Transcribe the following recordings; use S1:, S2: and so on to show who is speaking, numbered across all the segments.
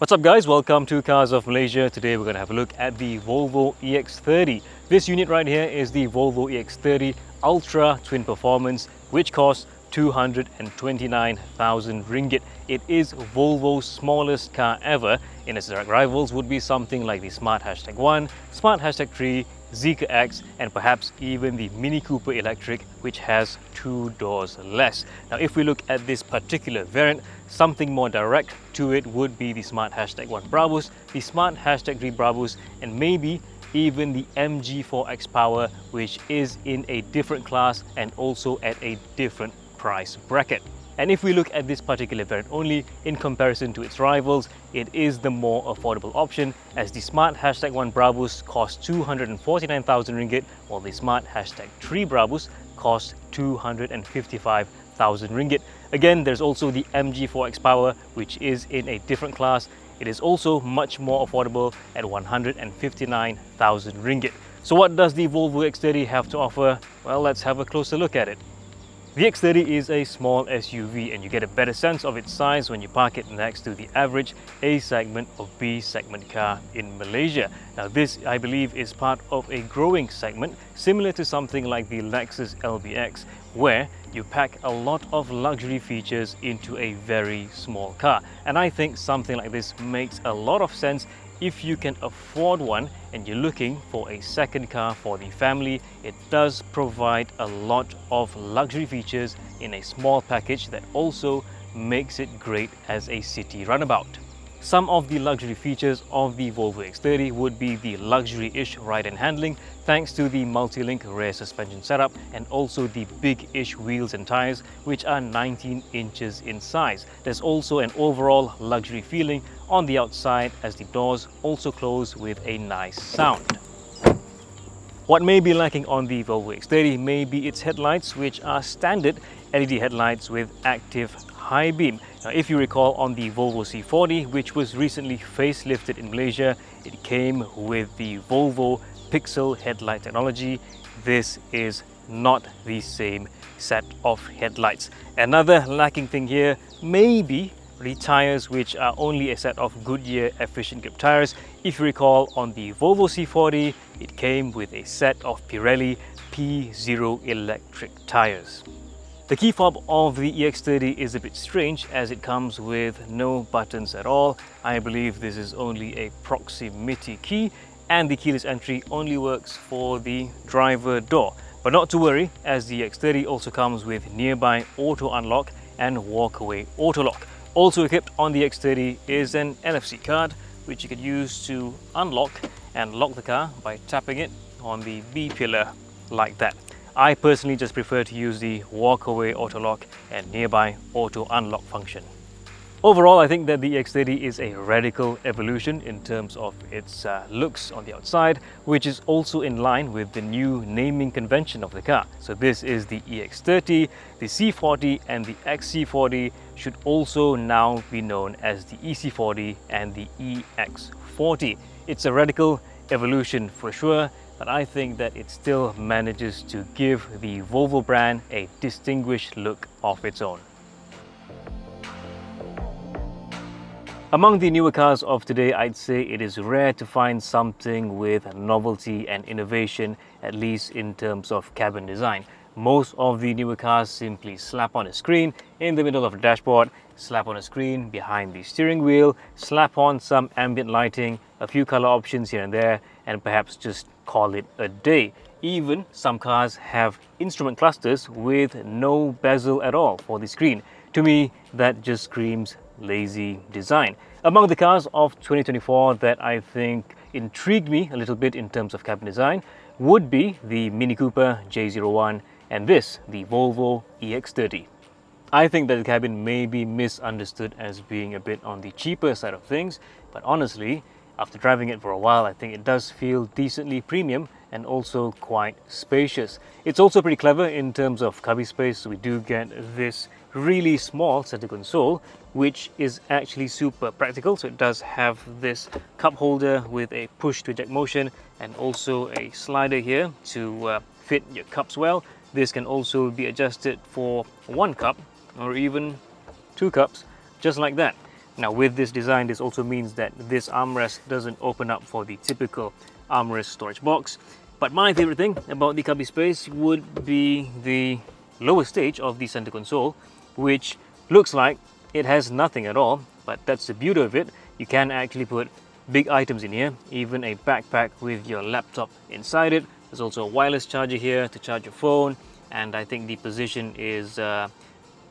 S1: What's up guys, welcome to Cars of Malaysia. Today we're going to have a look at the Volvo EX30. This unit right here is the Volvo EX30 Ultra Twin Performance, which costs 229,000 ringgit. It is Volvo's smallest car ever, and its direct rivals would be something like the Smart #1, Smart #3, Zeekr X, and perhaps even the Mini Cooper Electric, which has 2 doors less. Now if we look at this particular variant, something more direct to it would be the Smart #1 Brabus, the Smart #3 Brabus, and maybe even the MG4X Power, which is in a different class and also at a different price bracket. And if we look at this particular variant only in comparison to its rivals, it is the more affordable option, as the Smart #1 Brabus costs 249,000 ringgit, while the Smart #3 Brabus costs 255,000 ringgit. Again, there's also the MG4X Power, which is in a different class. It is also much more affordable at 159,000 ringgit. So what does the Volvo EX30 have to offer? Well, let's have a closer look at it. The EX30 is a small SUV, and you get a better sense of its size when you park it next to the average A segment or B segment car in Malaysia. Now this, I believe, is part of a growing segment similar to something like the Lexus LBX, where you pack a lot of luxury features into a very small car. And I think something like this makes a lot of sense if you can afford one and you're looking for a second car for the family. It does provide a lot of luxury features in a small package that also makes it great as a city runabout. Some of the luxury features of the Volvo EX30 would be the luxury-ish ride and handling thanks to the multi-link rear suspension setup, and also the big-ish wheels and tires, which are 19 inches in size. There's also an overall luxury feeling on the outside, as the doors also close with a nice sound. What may be lacking on the Volvo EX30 may be its headlights, which are standard LED headlights with active high beam. Now if you recall, on the Volvo C40, which was recently facelifted in Malaysia, it came with the Volvo Pixel headlight technology. This is not the same set of headlights. Another lacking thing here may be the tires, which are only a set of Goodyear efficient grip tires. If you recall, on the Volvo C40, it came with a set of Pirelli P0 electric tires. The key fob of the EX30 is a bit strange, as it comes with no buttons at all. I believe this is only a proximity key, and the keyless entry only works for the driver door. But not to worry, as the EX30 also comes with nearby auto unlock and walkaway auto lock. Also equipped on the EX30 is an NFC card, which you could use to unlock and lock the car by tapping it on the B pillar like that. I personally just prefer to use the walkaway auto lock and nearby auto unlock function. Overall, I think that the EX30 is a radical evolution in terms of its looks on the outside, which is also in line with the new naming convention of the car. So this is the EX30, the C40 and the XC40 should also now be known as the EC40 and the EX40. It's a radical evolution for sure, but I think that it still manages to give the Volvo brand a distinguished look of its own. Among the newer cars of today, I'd say it is rare to find something with novelty and innovation, at least in terms of cabin design. Most of the newer cars simply slap on a screen in the middle of the dashboard, slap on a screen behind the steering wheel, slap on some ambient lighting, a few color options here and there, and perhaps just call it a day. Even some cars have instrument clusters with no bezel at all for the screen. To me, that just screams lazy design. Among the cars of 2024 that I think intrigued me a little bit in terms of cabin design would be the Mini Cooper J01 and this, the Volvo EX30. I think that the cabin may be misunderstood as being a bit on the cheaper side of things, but honestly, after driving it for a while, I think it does feel decently premium and also quite spacious. It's also pretty clever in terms of cubby space. So we do get this really small center console, which is actually super practical. So it does have this cup holder with a push to eject motion, and also a slider here to fit your cups well. This can also be adjusted for 1 cup or even 2 cups, just like that. Now with this design, this also means that this armrest doesn't open up for the typical armrest storage box. But my favorite thing about the cubby space would be the lower stage of the center console, which looks like it has nothing at all, but that's the beauty of it. You can actually put big items in here, even a backpack with your laptop inside it. There's also a wireless charger here to charge your phone, and I think the position is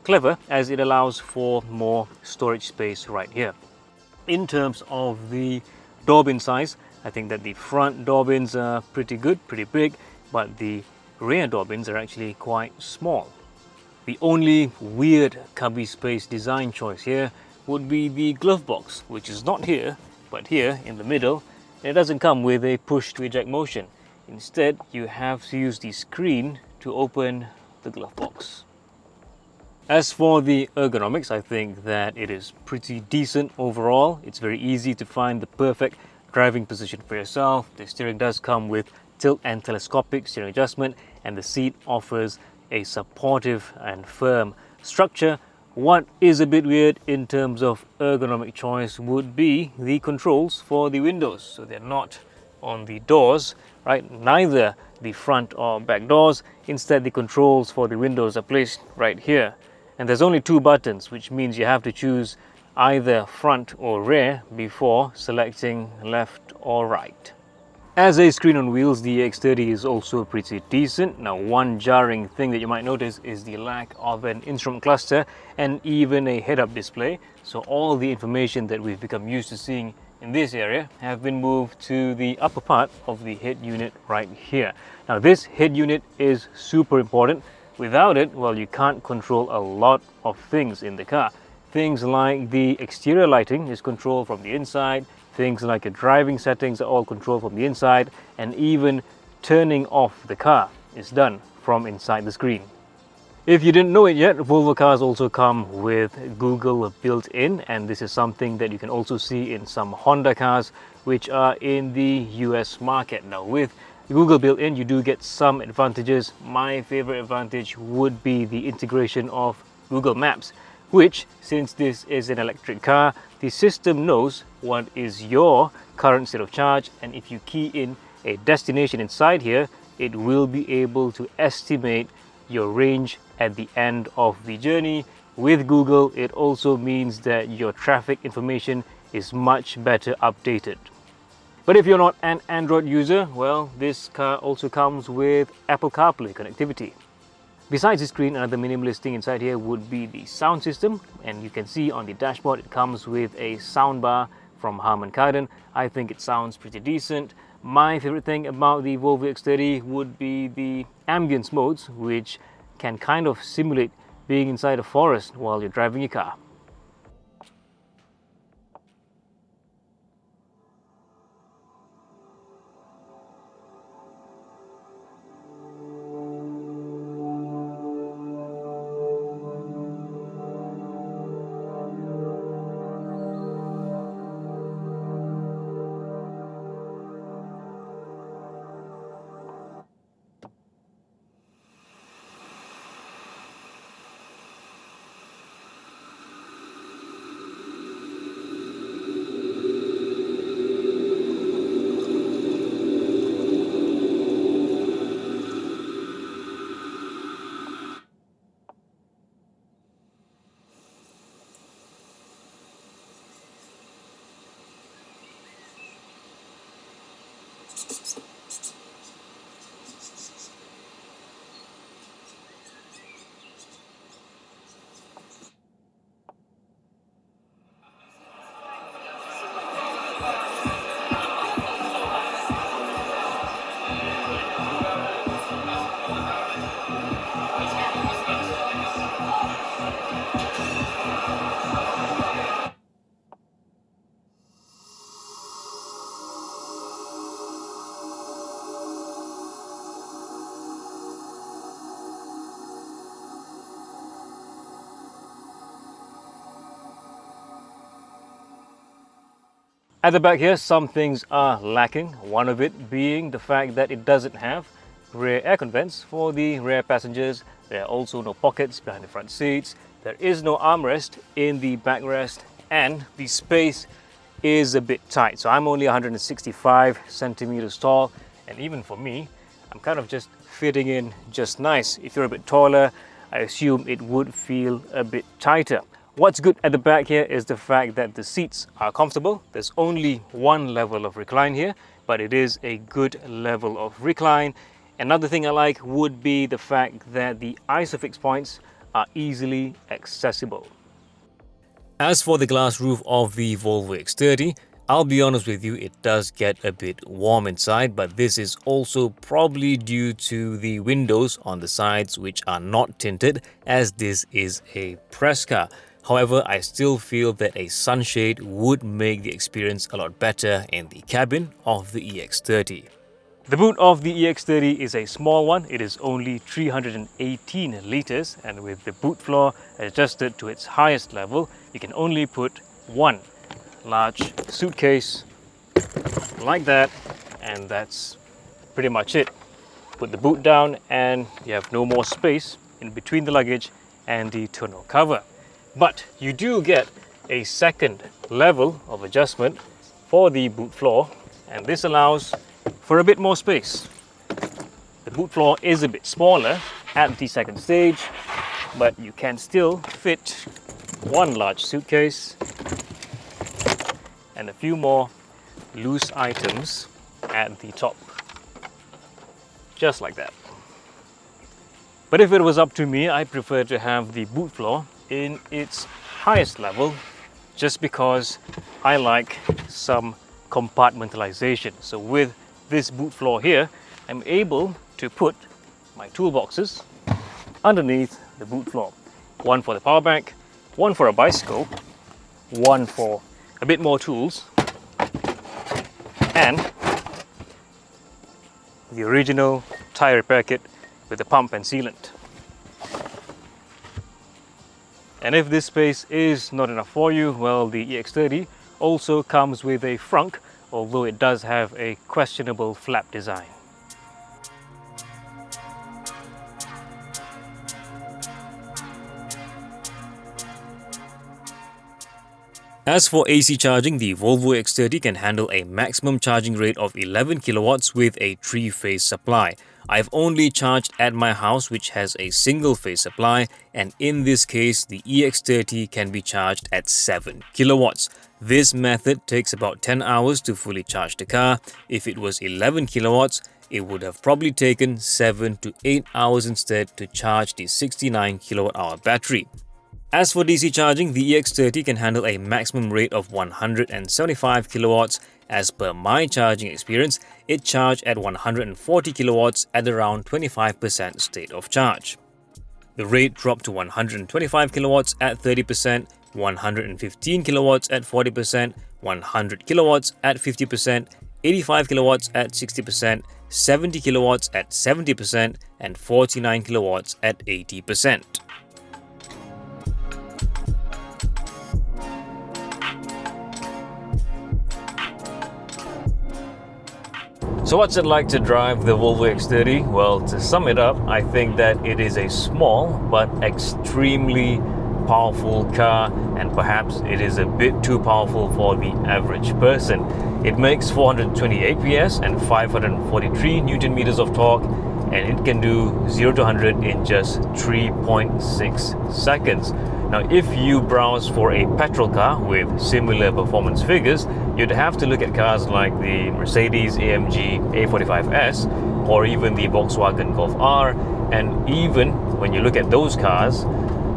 S1: clever as it allows for more storage space right here. In terms of the door bin size, I think that the front door bins are pretty good, pretty big, but the rear door bins are actually quite small. The only weird cubby space design choice here would be the glove box, which is not here, but here in the middle. It doesn't come with a push to eject motion. Instead, you have to use the screen to open the glove box. As for the ergonomics, I think that it is pretty decent overall. It's very easy to find the perfect driving position for yourself. The steering does come with tilt and telescopic steering adjustment, and the seat offers a supportive and firm structure. What is a bit weird in terms of ergonomic choice would be the controls for the windows. So they're not on the doors, right? Neither the front or back doors. Instead, the controls for the windows are placed right here. And there's only 2 buttons, which means you have to choose either front or rear before selecting left or right. As a screen on wheels, the EX30 is also pretty decent. Now, one jarring thing that you might notice is the lack of an instrument cluster and even a head-up display. So all the information that we've become used to seeing in this area have been moved to the upper part of the head unit right here. Now, this head unit is super important. Without it, well, you can't control a lot of things in the car. Things like the exterior lighting is controlled from the inside. Things like your driving settings are all controlled from the inside, and even turning off the car is done from inside the screen. If you didn't know it yet, Volvo cars also come with Google built in, and this is something that you can also see in some Honda cars which are in the US market. Now, with Google built in, you do get some advantages. My favorite advantage would be the integration of Google Maps, which, since this is an electric car, the system knows what is your current state of charge, and if you key in a destination inside here, it will be able to estimate your range at the end of the journey. With Google, it also means that your traffic information is much better updated. But if you're not an Android user, well, this car also comes with Apple CarPlay connectivity. Besides the screen, another minimalist thing inside here would be the sound system, and you can see on the dashboard it comes with a soundbar from Harman Kardon. I think it sounds pretty decent. My favorite thing about the Volvo EX30 would be the ambience modes, which can kind of simulate being inside a forest while you're driving your car. At the back here, some things are lacking, one of it being the fact that it doesn't have rear aircon vents for the rear passengers. There are also no pockets behind the front seats. There is no armrest in the backrest, and the space is a bit tight. So I'm only 165 centimeters tall, and even for me, I'm kind of just fitting in just nice. If you're a bit taller, I assume it would feel a bit tighter. What's good at the back here is the fact that the seats are comfortable. There's only one level of recline here, but it is a good level of recline. Another thing I like would be the fact that the ISOFIX points are easily accessible. As for the glass roof of the Volvo EX30, I'll be honest with you, it does get a bit warm inside, but this is also probably due to the windows on the sides, which are not tinted, as this is a press car. However, I still feel that a sunshade would make the experience a lot better in the cabin of the EX30. The boot of the EX30 is a small one. It is only 318 liters, and with the boot floor adjusted to its highest level, you can only put one large suitcase like that, and that's pretty much it. Put the boot down and you have no more space in between the luggage and the tonneau cover. But you do get a second level of adjustment for the boot floor, and this allows for a bit more space. The boot floor is a bit smaller at the second stage, but you can still fit one large suitcase and a few more loose items at the top, just like that. But if it was up to me, I prefer to have the boot floor in its highest level, just because I like some compartmentalization. So with this boot floor here, I'm able to put my toolboxes underneath the boot floor. One for the power bank, one for a bicycle, one for a bit more tools, and the original tire repair kit with the pump and sealant. And if this space is not enough for you, well, the EX30 also comes with a frunk, although it does have a questionable flap design. As for AC charging, the Volvo EX30 can handle a maximum charging rate of 11 kilowatts with a 3-phase supply. I've only charged at my house, which has a single-phase supply, and in this case, the EX30 can be charged at 7 kilowatts. This method takes about 10 hours to fully charge the car. If it was 11 kilowatts, it would have probably taken 7 to 8 hours instead to charge the 69 kilowatt-hour battery. As for DC charging, the EX30 can handle a maximum rate of 175 kilowatts. As per my charging experience, it charged at 140 kilowatts at around 25% state of charge. The rate dropped to 125 kilowatts at 30%, 115 kilowatts at 40%, 100 kilowatts at 50%, 85 kilowatts at 60%, 70 kilowatts at 70%, and 49 kilowatts at 80%. So what's it like to drive the Volvo EX30? Well, to sum it up, I think that it is a small but extremely powerful car, and perhaps it is a bit too powerful for the average person. It makes 428 PS and 543 Newton meters of torque, and it can do 0 to 100 in just 3.6 seconds. Now, if you browse for a petrol car with similar performance figures, you'd have to look at cars like the Mercedes AMG A45S or even the Volkswagen Golf R, and even when you look at those cars,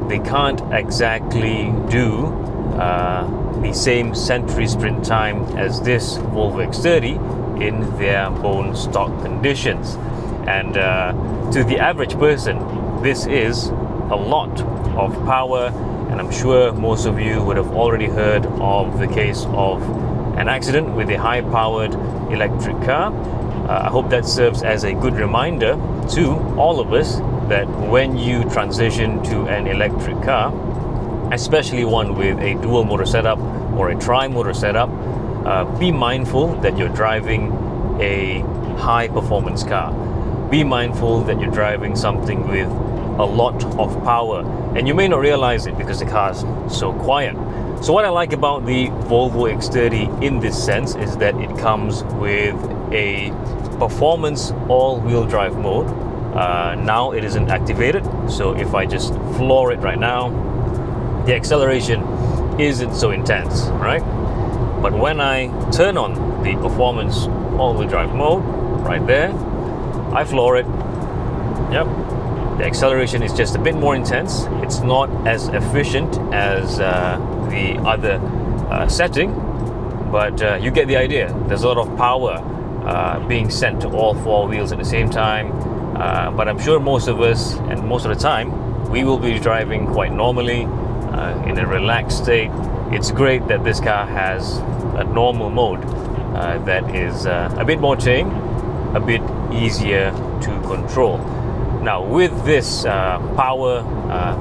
S1: they can't exactly do the same century sprint time as this Volvo EX30 in their bone stock conditions. And to the average person, this is a lot of power, and I'm sure most of you would have already heard of the case of an accident with a high-powered electric car. I hope that serves as a good reminder to all of us that when you transition to an electric car, especially one with a dual motor setup or a tri-motor setup, be mindful that you're driving a high-performance car. Be mindful that you're driving something with a lot of power, and you may not realize it because the car's so quiet. So what I like about the Volvo EX30 in this sense is that it comes with a performance all-wheel drive mode. Now it isn't activated, so if I just floor it right now, the acceleration isn't so intense, right? But when I turn on the performance all-wheel drive mode, right there, I floor it, yep, the acceleration is just a bit more intense. It's not as efficient as the other setting, but you get the idea. There's a lot of power being sent to all four wheels at the same time, but I'm sure most of us, and most of the time, we will be driving quite normally in a relaxed state. It's great that this car has a normal mode that is a bit more tame, a bit easier to control. Now with this power,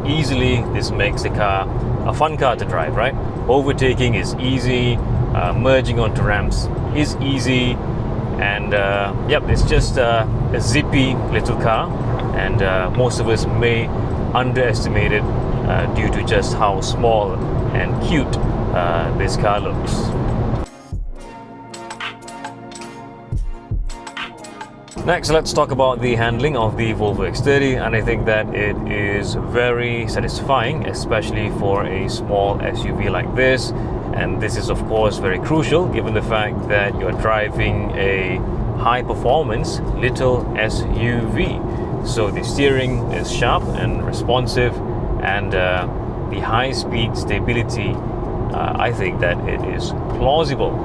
S1: easily this makes the car a fun car to drive, right? Overtaking is easy, merging onto ramps is easy, and yep, it's just a zippy little car, and most of us may underestimate it due to just how small and cute this car looks. Next, let's talk about the handling of the Volvo EX30, and I think that it is very satisfying, especially for a small SUV like this. And this is of course very crucial given the fact that you're driving a high performance little SUV. So the steering is sharp and responsive, and the high speed stability, I think that it is plausible.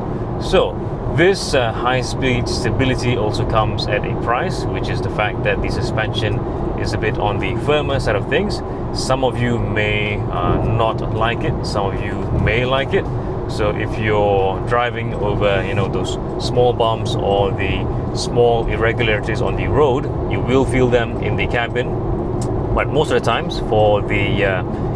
S1: So this high-speed stability also comes at a price, which is the fact that the suspension is a bit on the firmer side of things. Some of you may not like it, some of you may like it. So if you're driving over, those small bumps or the small irregularities on the road, you will feel them in the cabin. But most of the times, for the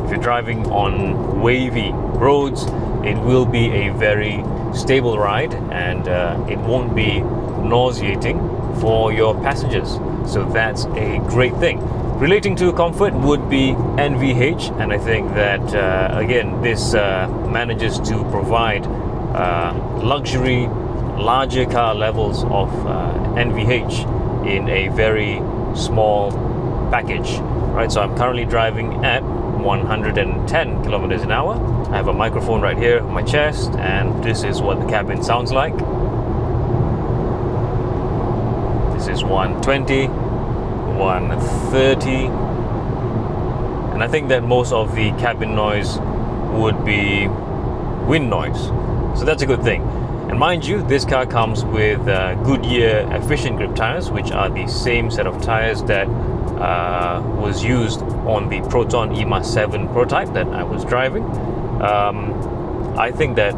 S1: if you're driving on wavy roads, it will be a very stable ride, and it won't be nauseating for your passengers. So that's a great thing. Relating to comfort would be NVH, and I think that again this manages to provide luxury, larger car levels of NVH in a very small package, right? So I'm currently driving at 110 kilometers an hour. I have a microphone right here on my chest, and this is what the cabin sounds like. This is 120, 130, and I think that most of the cabin noise would be wind noise, so that's a good thing. And mind you, this car comes with Goodyear efficient grip tires, which are the same set of tires that was used on the Proton EMA 7 prototype that I was driving. I think that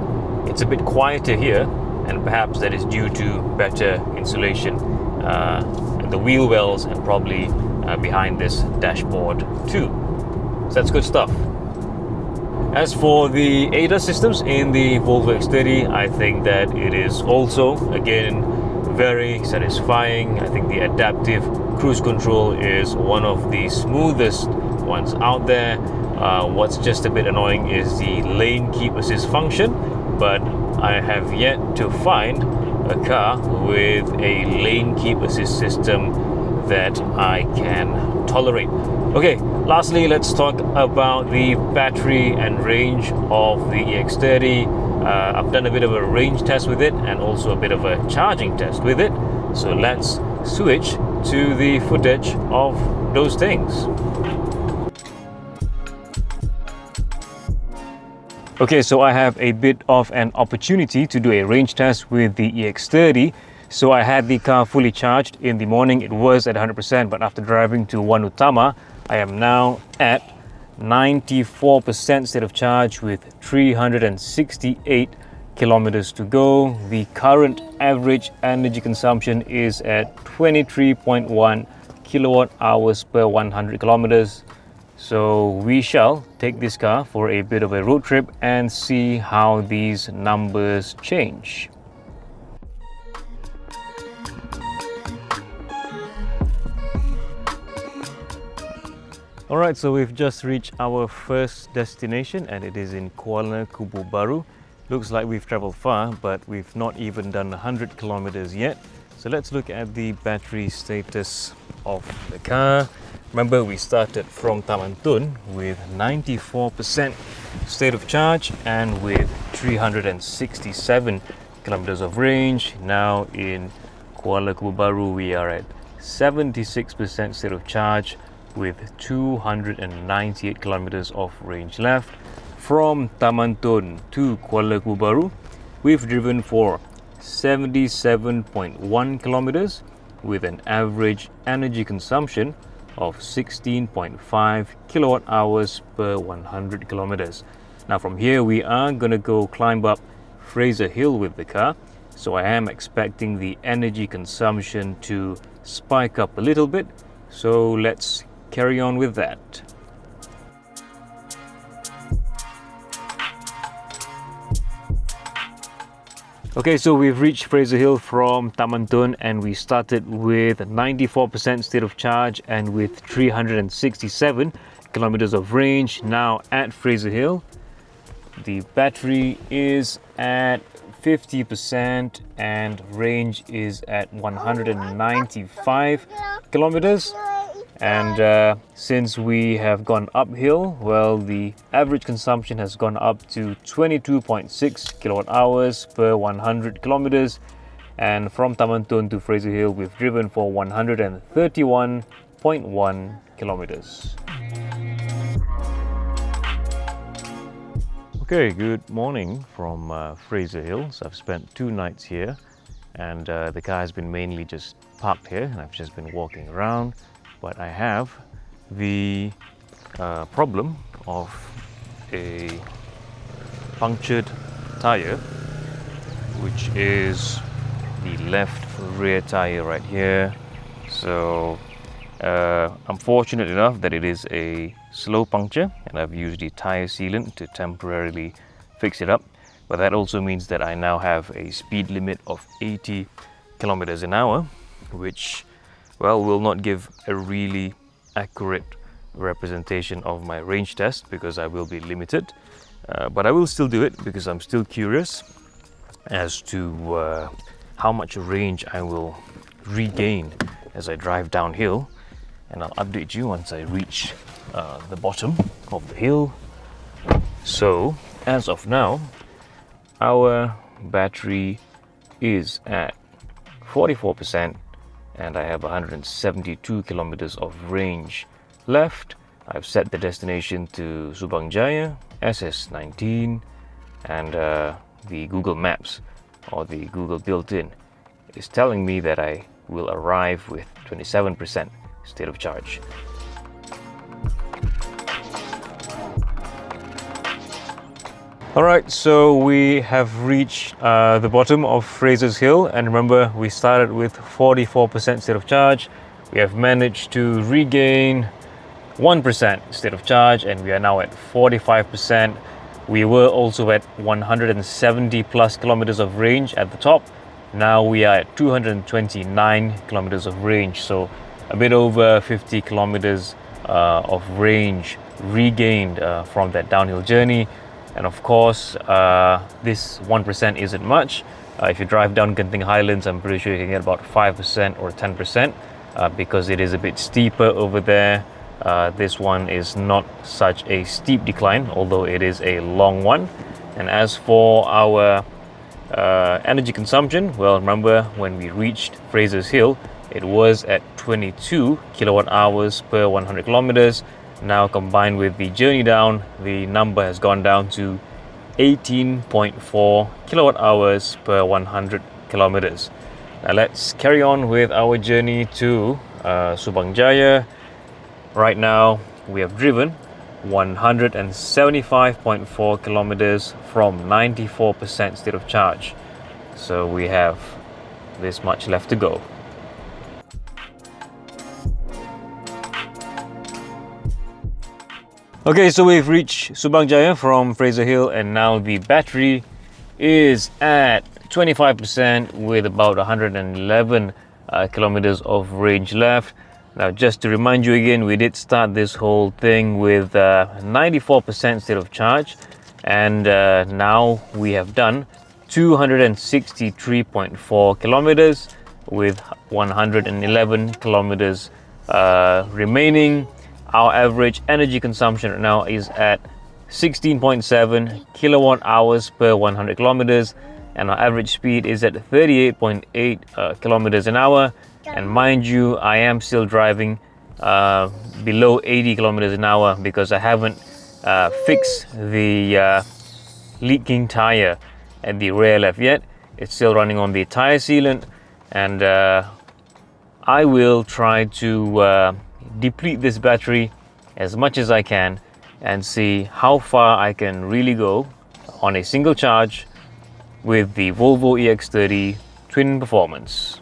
S1: it's a bit quieter here, and perhaps that is due to better insulation at the wheel wells and probably behind this dashboard too. So that's good stuff. As for the ADAS systems in the Volvo EX30, I think that it is also, again, very satisfying. I think the adaptive cruise control is one of the smoothest ones out there. What's just a bit annoying is the lane keep assist function, but I have yet to find a car with a lane keep assist system that I can tolerate. Okay, lastly, let's talk about the battery and range of the EX30. I've done a bit of a range test with it and also a bit of a charging test with it. So let's switch to the footage of those things. Okay, so I have a bit of an opportunity to do a range test with the EX30. So I had the car fully charged in the morning. It was at 100%, but after driving to One Utama, I am now at 94% state of charge with 368 kilometers to go. The current average energy consumption is at 23.1 kilowatt hours per 100 kilometers. So we shall take this car for a bit of a road trip and see how these numbers change. Alright, so we've just reached our first destination and it is in Kuala Kubu Baru. Looks like we've traveled far, but we've not even done 100 kilometers yet. So let's look at the battery status of the car. Remember, we started from Taman Tun with 94% state of charge and with 367 kilometers of range. Now in Kuala Kubu Baru, we are at 76% state of charge with 298 kilometers of range left. From Taman Tun to Kuala Kubu Baru, we've driven for 77.1 kilometers with an average energy consumption of 16.5 kilowatt hours per 100 kilometers. Now from here we are going to go climb up Fraser Hill with the car, so I am expecting the energy consumption to spike up a little bit, so let's carry on with that. Okay, so we've reached Fraser Hill from Taman Tun and we started with 94% state of charge and with 367 kilometers of range. Now at Fraser Hill, the battery is at 50% and range is at 195 kilometers. And since we have gone uphill, well, the average consumption has gone up to 22.6 kilowatt hours per 100 kilometers. And from Taman Tun to Fraser Hill, we've driven for 131.1 kilometers. Okay, good morning from Fraser Hill. So I've spent 2 nights here and the car has been mainly just parked here and I've just been walking around. But I have the problem of a punctured tire, which is the left rear tire right here. So I'm fortunate enough that it is a slow puncture and I've used the tire sealant to temporarily fix it up. But that also means that I now have a speed limit of 80 kilometers an hour, which, well, will not give a really accurate representation of my range test because I will be limited. But I will still do it because I'm still curious as to how much range I will regain as I drive downhill. And I'll update you once I reach the bottom of the hill. So, as of now, our battery is at 44%. And I have 172 kilometers of range left. I've set the destination to Subang Jaya, SS19, and the Google Maps, or the Google built-in, is telling me that I will arrive with 27% state of charge. Alright, so we have reached the bottom of Fraser's Hill, and remember we started with 44% state of charge. We have managed to regain 1% state of charge and we are now at 45%. We were also at 170 plus kilometers of range at the top. Now we are at 229 kilometers of range, so a bit over 50 kilometers of range regained from that downhill journey. And of course, this 1% isn't much. If you drive down Genting Highlands, I'm pretty sure you can get about 5% or 10% because it is a bit steeper over there. This one is not such a steep decline, although it is a long one. And as for our energy consumption, well, remember when we reached Fraser's Hill, it was at 22 kilowatt hours per 100 kilometers. Now combined with the journey down, the number has gone down to 18.4 kilowatt hours per 100 kilometers. Now let's carry on with our journey to Subang Jaya. Right now we have driven 175.4 kilometers from 94% state of charge. So we have this much left to go. Okay, so we've reached Subang Jaya from Fraser Hill and now the battery is at 25% with about 111 kilometers of range left. Now, just to remind you again, we did start this whole thing with 94% state of charge, and now we have done 263.4 kilometers with 111 kilometers remaining. Our average energy consumption right now is at 16.7 kilowatt hours per 100 kilometers, and our average speed is at 38.8 kilometers an hour. And mind you, I am still driving below 80 kilometers an hour because I haven't fixed the leaking tire at the rear left yet. It's still running on the tire sealant, and I will try to deplete this battery as much as I can and see how far I can really go on a single charge with the Volvo EX30 Twin Performance.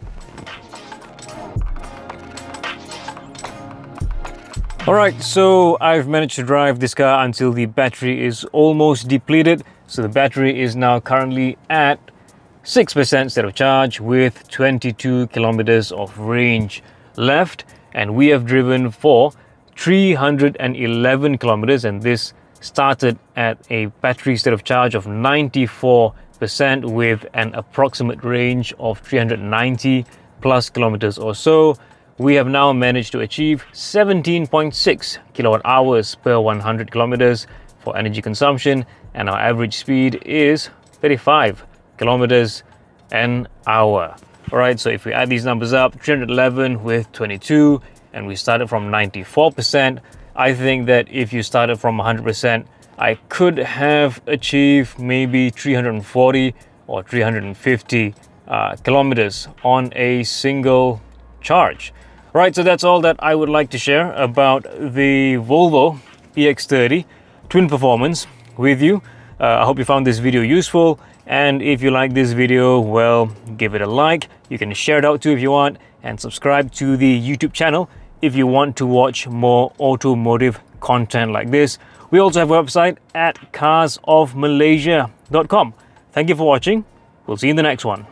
S1: Alright, so I've managed to drive this car until the battery is almost depleted. So the battery is now currently at 6% state of charge with 22 kilometers of range left, and we have driven for 311 kilometers, and this started at a battery state of charge of 94% with an approximate range of 390 plus kilometers or so. We have now managed to achieve 17.6 kilowatt hours per 100 kilometers for energy consumption, and our average speed is 35 kilometers an hour. All right, so if we add these numbers up, 311 with 22, and we started from 94%, I think that if you started from 100%, I could have achieved maybe 340 or 350 kilometers on a single charge. Right, so that's all that I would like to share about the Volvo EX30 Twin Performance with you. I hope you found this video useful, and if you like this video, well, give it a like. You can share it out too if you want, and subscribe to the YouTube channel if you want to watch more automotive content like this. We also have a website at carsofmalaysia.com. Thank you for watching. We'll see you in the next one.